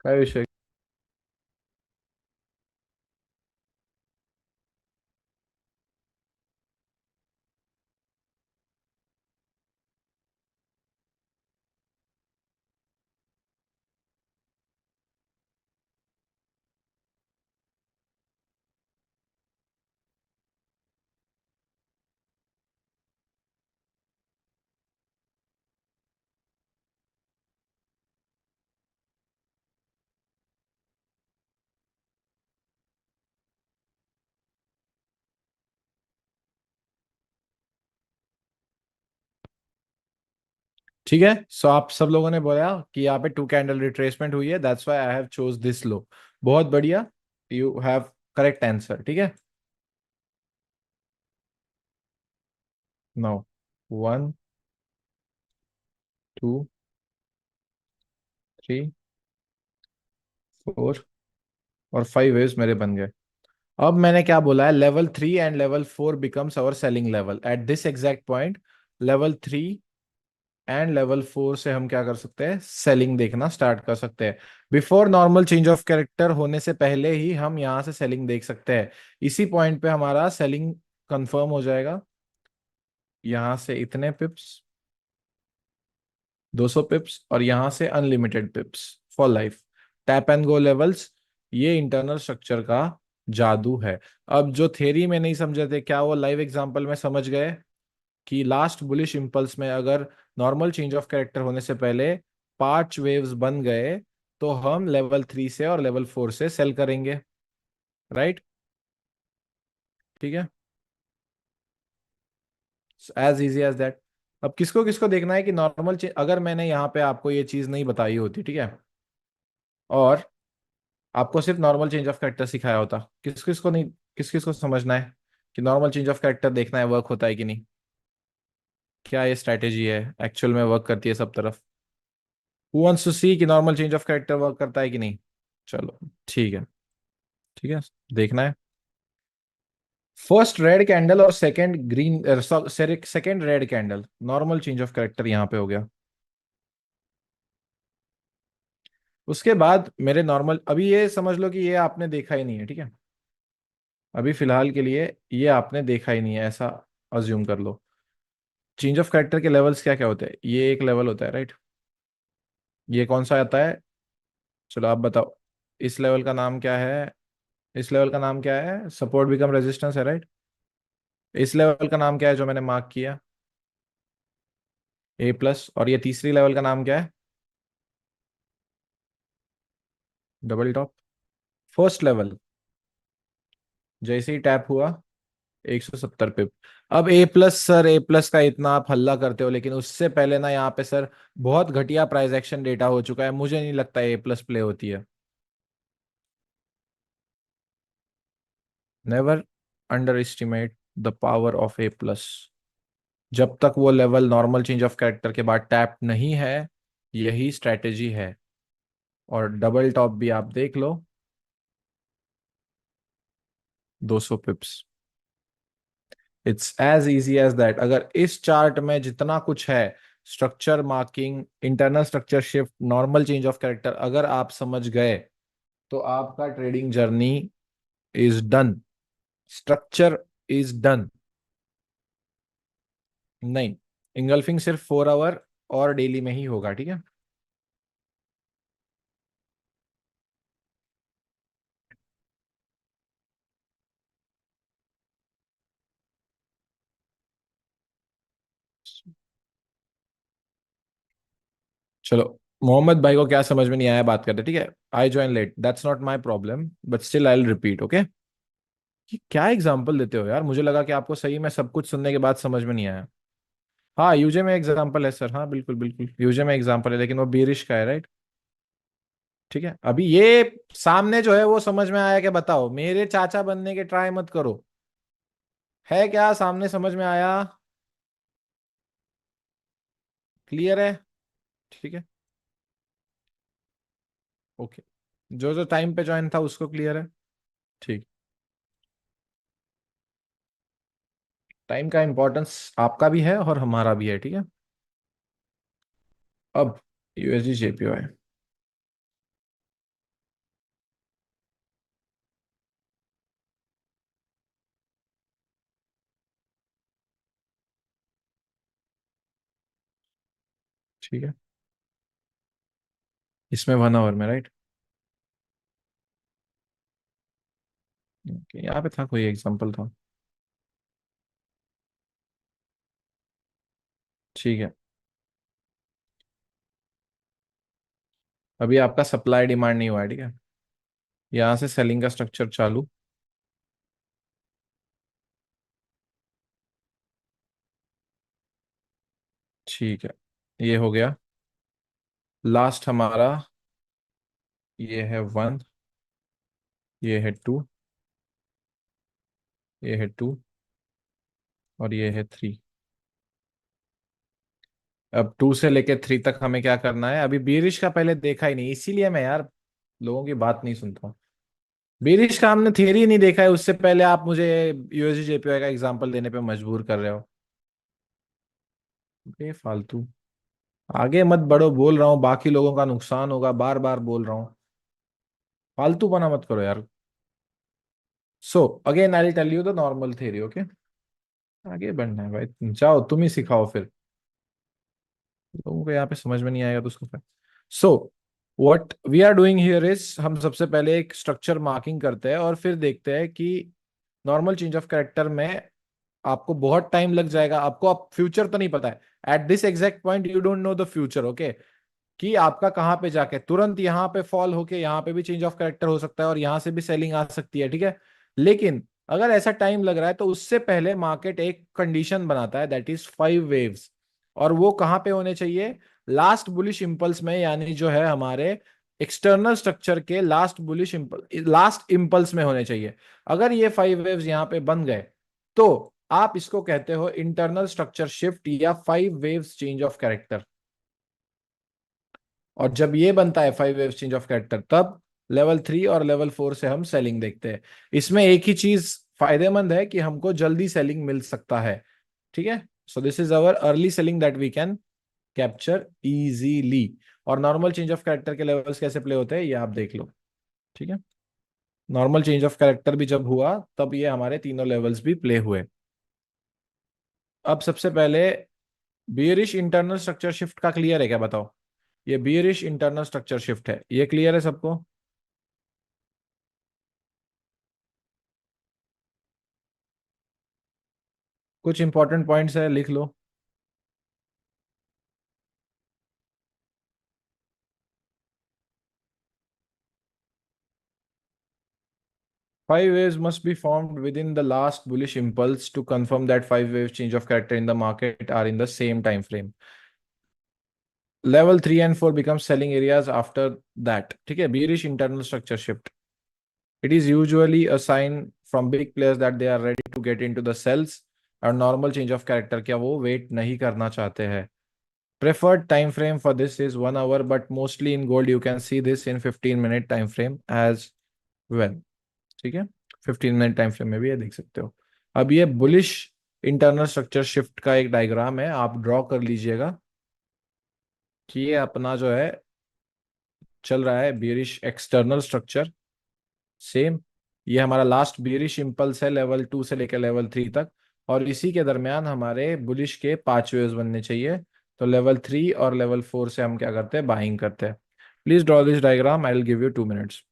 काय विषय? ठीक है, सो आप सब लोगों ने बोला कि यहाँ पे टू कैंडल रिट्रेसमेंट हुई है, that's why I have chose this low. बहुत बढ़िया, यू हैव करेक्ट आंसर। ठीक है, नाउ 1, 2, 3, 4 और 5 वेव्स मेरे बन गए। अब मैंने क्या बोला है, level 3 and level 4 becomes our selling level at this exact point. Level 3 and level 4 से हम क्या कर सकते हैं, सेलिंग देखना स्टार्ट कर सकते हैं। Before normal change of character होने से पहले ही हम यहाँ से सेलिंग देख सकते हैं। इसी पॉइंट पे हमारा सेलिंग कंफर्म हो जाएगा। यहाँ से इतने पिप्स, 200 पिप्स, और यहाँ से unlimited पिप्स for life. Tap and go levels, ये इंटरनल स्ट्रक्चर का जादू है। अब जो थ्योरी में नहीं समझे थे, क्या वो लाइव एग्जांपल में समझ गए कि लास्ट बुलिश इंपल्स में अगर नॉर्मल चेंज ऑफ कैरेक्टर होने से पहले 5 वेव्स बन गए तो हम लेवल 3 से और लेवल 4 से सेल करेंगे। राइट? ठीक है, एज इजी एज दैट। अब किसको किसको देखना है कि नॉर्मल, अगर मैंने यहाँ पे आपको ये चीज नहीं बताई होती, ठीक है, और आपको सिर्फ नॉर्मल चेंज ऑफ कैरेक्टर सिखाया होता, किस किस को नहीं, किस किस को समझना है कि नॉर्मल चेंज ऑफ कैरेक्टर देखना है वर्क होता है कि नहीं, क्या ये स्ट्रैटेजी है एक्चुअल में वर्क करती है सब तरफ। हु वांट्स टू सी कि normal change of character work करता है कि नहीं? चलो, ठीक है। ठीक है, देखना है। फर्स्ट रेड कैंडल और second green, second red candle, normal change of character यहाँ पे हो गया। उसके बाद मेरे नॉर्मल, अभी ये समझ लो कि ये आपने देखा ही नहीं है, ठीक है। अभी फिलहाल के लिए ये आपने देखा ही नहीं है, ऐसा अज्यूम कर लो। चेंज ऑफ कैरेक्टर के लेवल्स क्या क्या होते हैं, ये एक लेवल होता है, राइट? ये कौन सा आता है? चलो आप बताओ। इस लेवल का नाम क्या है? इस लेवल का नाम क्या है? सपोर्ट बिकम रेजिस्टेंस है, राइट? इस लेवल का नाम क्या है जो मैंने मार्क किया? A+। और ये तीसरी लेवल का नाम क्या है? Double top. फर्स्ट लेवल जैसे ही टैप हुआ, 170 पिप। अब A+, सर A+ का इतना आप हल्ला करते हो, लेकिन उससे पहले ना यहाँ पे सर बहुत घटिया प्राइस एक्शन डेटा हो चुका है, मुझे नहीं लगता A+ प्ले होती है। Never under estimate the power of A+। जब तक वो level normal change of character के बाद टैप नहीं है, यही स्ट्रैटेजी है। और डबल टॉप भी आप देख लो, 200 pips. It's as easy as that. अगर इस चार्ट में जितना कुछ है, structure marking, internal structure shift, normal change of character, अगर आप समझ गए तो आपका trading journey is done. Structure is done. नहीं, इंगल्फिंग सिर्फ 4 आवर और डेली में ही होगा, ठीक है। चलो, मोहम्मद भाई को क्या समझ में नहीं आया बात करते, ठीक है। I join late, that's not my problem, but still I will repeat, okay. कि क्या एग्जाम्पल देते हो यार, मुझे लगा कि आपको सही में सब कुछ सुनने के बाद समझ में नहीं आया। हाँ, यूजे में एग्जाम्पल है सर, हाँ बिल्कुल बिल्कुल यूजे में एग्जाम्पल है, लेकिन वो बीरिश का है, राइट? ठीक है, अभी ये सामने जो है वो समझ में आया क्या, बताओ। मेरे चाचा बनने के ट्राई मत करो। है क्या सामने समझ में आया? क्लियर है? ठीक है, ओके। जो जो टाइम पे ज्वाइन था उसको क्लियर है? ठीक। टाइम का इंपॉर्टेंस आपका भी है और हमारा भी है, ठीक है। अब USD JPY, ठीक है, इसमें 1 आवर में, राइट? ओके, यहाँ पे था कोई एग्जांपल था। ठीक है, अभी आपका सप्लाई डिमांड नहीं हुआ है, ठीक है। यहाँ से सेलिंग का स्ट्रक्चर चालू। ठीक है, ये हो गया। लास्ट हमारा ये है 1, ये है 2, ये है 2, और ये है 3। अब 2 से लेके 3 तक हमें क्या करना है? अभी बीरिश का पहले देखा ही नहीं, इसीलिए मैं यार लोगों की बात नहीं सुनता हूँ। बीरिश का हमने थियरी नहीं देखा है, उससे पहले आप मुझे यूएसडी जेपीवाई का एग्जांपल देने पे मजबूर कर रहे हो। बेफालतू। आगे मत बढ़ो, बोल रहा हूँ, बाकी लोगों का नुकसान होगा, बार बार बोल रहा हूँ। फालतू बना मत करो यार। So again I tell you the normal theory, okay. आगे बढ़ना है भाई, जाओ तुम ही सिखाओ फिर। लोगों को यहाँ पे समझ में नहीं आएगा तो उसको फिर। So what we are doing here is, हम सबसे पहले एक स्ट्रक्चर मार्किंग करते हैं और फिर देखते हैं कि नॉर्मल चेंज ऑफ कैरेक्टर में आपको बहुत टाइम लग जाएगा। आपको अब फ्यूचर तो नहीं पता है, eight this exact point you don't know the future, okay. कि आपका कहाँ पे जाके तुरंत यहाँ पे फॉल होके यहाँ पे भी चेंज ऑफ कैरेक्टर हो सकता है और यहाँ से भी सेलिंग आ सकती है, ठीक है। लेकिन अगर ऐसा टाइम लग रहा है तो उससे पहले मार्केट एक कंडीशन बनाता है, दैट इज 5 वेव्स। और वो कहाँ पे होने चाहिए? लास्ट बुलिश इंपल्स में, यानी जो है हमारे एक्सटर्नल स्ट्रक्चर के लास्ट इंपल्स में होने चाहिए। अगर ये 5 वेव्स यहाँ पे बन गए तो आप इसको कहते हो इंटरनल स्ट्रक्चर शिफ्ट या 5 वेव्स चेंज ऑफ कैरेक्टर। और जब ये बनता है 5 वेव चेंज ऑफ कैरेक्टर, तब लेवल 3 और लेवल 4 से हम सेलिंग देखते हैं। इसमें एक ही चीज फायदेमंद है कि हमको जल्दी सेलिंग मिल सकता है, ठीक है। So this is our early selling that we can capture easily. और नॉर्मल चेंज ऑफ कैरेक्टर के लेवल्स कैसे प्ले होते हैं ये आप देख लो, ठीक है। नॉर्मल चेंज ऑफ कैरेक्टर भी जब हुआ तब ये हमारे तीनों लेवल्स भी प्ले हुए। अब सबसे पहले बियरिश इंटरनल स्ट्रक्चर शिफ्ट का क्लियर है क्या, बताओ? ये बियरिश इंटरनल स्ट्रक्चर शिफ्ट है, ये क्लियर है सबको? कुछ इंपॉर्टेंट पॉइंट्स है, लिख लो। 5 waves must be formed within the last bullish impulse to confirm that 5 wave change of character in the market are in the same time frame. Level 3 and 4 become selling areas after that, ठीक है। bearish internal structure shift, it is usually a sign from big players that they are ready to get into the sells। और normal change of character क्या वो wait नहीं करना चाहते हैं। Preferred time frame for this is 1 hour, but mostly in gold you can see this in 15-minute time frame as well, ठीक है। 15 minute time frame में भी ये देख सकते हो। अब ये बुलिश इंटरनल स्ट्रक्चर शिफ्ट का एक डायग्राम है, आप ड्रॉ कर लीजिएगा कि ये अपना जो है चल रहा है बियरिश एक्सटर्नल स्ट्रक्चर। सेम, ये हमारा लास्ट बियरिश इंपल्स है लेवल 2 से लेकर लेवल 3 तक। और इसी के दरमियान हमारे बुलिश के 5 वेव्स बनने चाहिए। तो लेवल 3 और लेवल 4 से हम क्या करते हैं? बाइंग करते हैं। Please draw this diagram, I will give you 2 minutes.